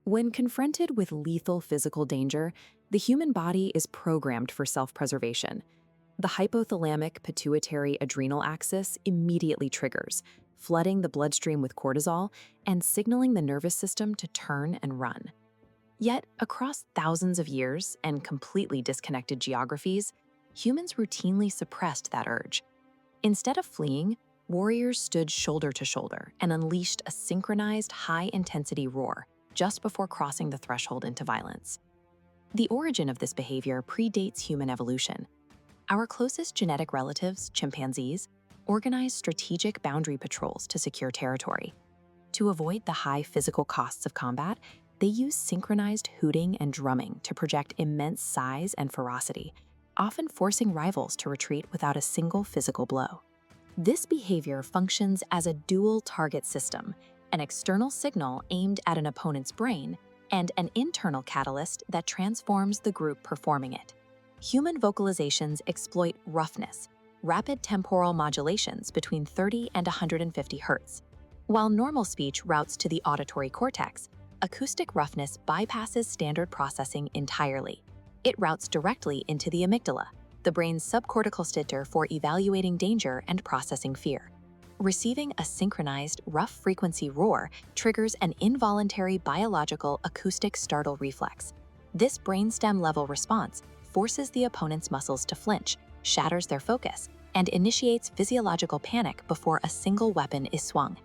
When confronted with lethal physical danger, the human body is programmed for self-preservation. The hypothalamic pituitary adrenal axis immediately triggers, flooding the bloodstream with cortisol and signaling the nervous system to turn and run. Yet, across thousands of years and completely disconnected geographies, humans routinely suppressed that urge. Instead of fleeing, warriors stood shoulder to shoulder and unleashed a synchronized high-intensity roar just before crossing the threshold into violence. The origin of this behavior predates human evolution. Our closest genetic relatives, chimpanzees, organized strategic boundary patrols to secure territory. To avoid the high physical costs of combat, they use synchronized hooting and drumming to project immense size and ferocity, often forcing rivals to retreat without a single physical blow. This behavior functions as a dual target system, an external signal aimed at an opponent's brain, and an internal catalyst that transforms the group performing it. Human vocalizations exploit roughness, rapid temporal modulations between 30 and 150 Hz. While normal speech routes to the auditory cortex, acoustic roughness bypasses standard processing entirely. It routes directly into the amygdala, the brain's subcortical center for evaluating danger and processing fear. Receiving a synchronized, rough-frequency roar triggers an involuntary biological acoustic startle reflex. This brainstem-level response forces the opponent's muscles to flinch, shatters their focus, and initiates physiological panic before a single weapon is swung.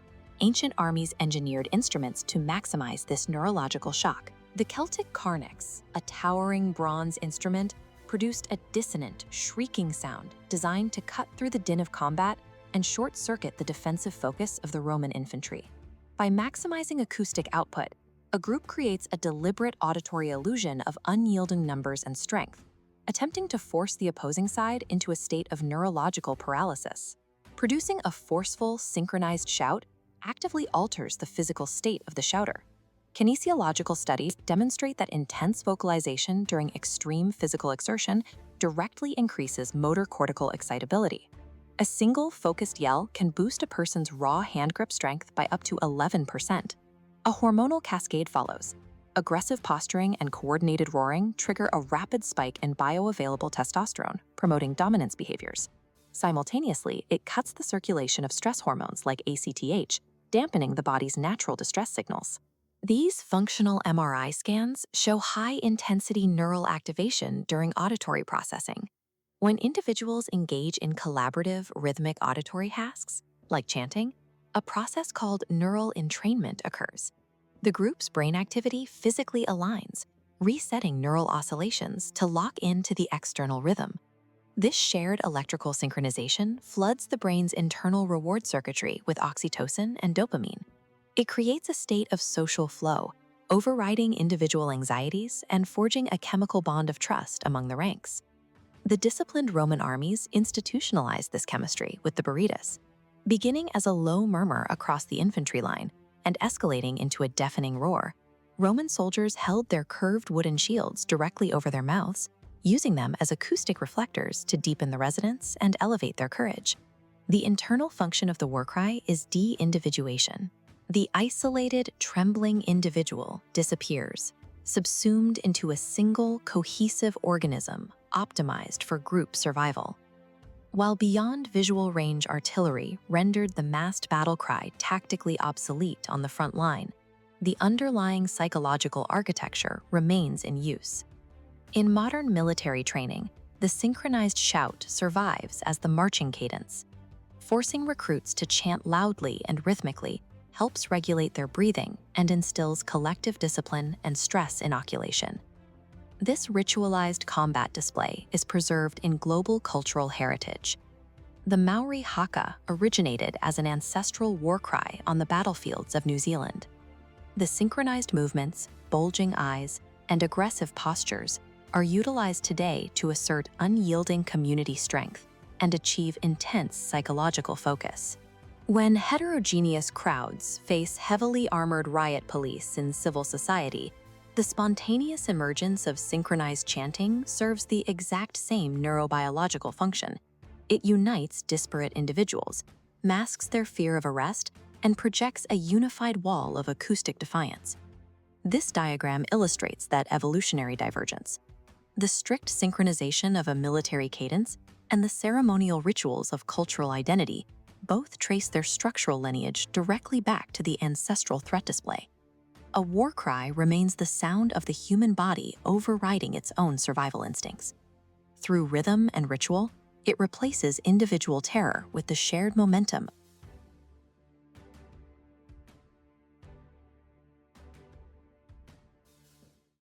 Ancient armies engineered instruments to maximize this neurological shock. The Celtic carnix, a towering bronze instrument, produced a dissonant, shrieking sound designed to cut through the din of combat and short-circuit the defensive focus of the Roman infantry. By maximizing acoustic output, a group creates a deliberate auditory illusion of unyielding numbers and strength, attempting to force the opposing side into a state of neurological paralysis. Producing a forceful, synchronized shout actively alters the physical state of the shouter. Kinesiological studies demonstrate that intense vocalization during extreme physical exertion directly increases motor cortical excitability. A single focused yell can boost a person's raw hand grip strength by up to 11%. A hormonal cascade follows. Aggressive posturing and coordinated roaring trigger a rapid spike in bioavailable testosterone, promoting dominance behaviors. Simultaneously, it cuts the circulation of stress hormones like ACTH, dampening the body's natural distress signals. These functional MRI scans show high-intensity neural activation during auditory processing. When individuals engage in collaborative rhythmic auditory tasks, like chanting, a process called neural entrainment occurs. The group's brain activity physically aligns, resetting neural oscillations to lock into the external rhythm. This shared electrical synchronization floods the brain's internal reward circuitry with oxytocin and dopamine. It creates a state of social flow, overriding individual anxieties and forging a chemical bond of trust among the ranks. The disciplined Roman armies institutionalized this chemistry with the barritus, beginning as a low murmur across the infantry line and escalating into a deafening roar. Roman soldiers held their curved wooden shields directly over their mouths, using them as acoustic reflectors to deepen the resonance and elevate their courage. The internal function of the war cry is de-individuation. The isolated, trembling individual disappears, subsumed into a single, cohesive organism optimized for group survival. While beyond visual range artillery rendered the massed battle cry tactically obsolete on the front line, the underlying psychological architecture remains in use. In modern military training, the synchronized shout survives as the marching cadence. Forcing recruits to chant loudly and rhythmically helps regulate their breathing and instills collective discipline and stress inoculation. This ritualized combat display is preserved in global cultural heritage. The Maori Haka originated as an ancestral war cry on the battlefields of New Zealand. The synchronized movements, bulging eyes, and aggressive postures are utilized today to assert unyielding community strength and achieve intense psychological focus. When heterogeneous crowds face heavily armored riot police in civil society, the spontaneous emergence of synchronized chanting serves the exact same neurobiological function. It unites disparate individuals, masks their fear of arrest, and projects a unified wall of acoustic defiance. This diagram illustrates that evolutionary divergence. The strict synchronization of a military cadence and the ceremonial rituals of cultural identity both trace their structural lineage directly back to the ancestral threat display. A war cry remains the sound of the human body overriding its own survival instincts. Through rhythm and ritual, it replaces individual terror with the shared momentum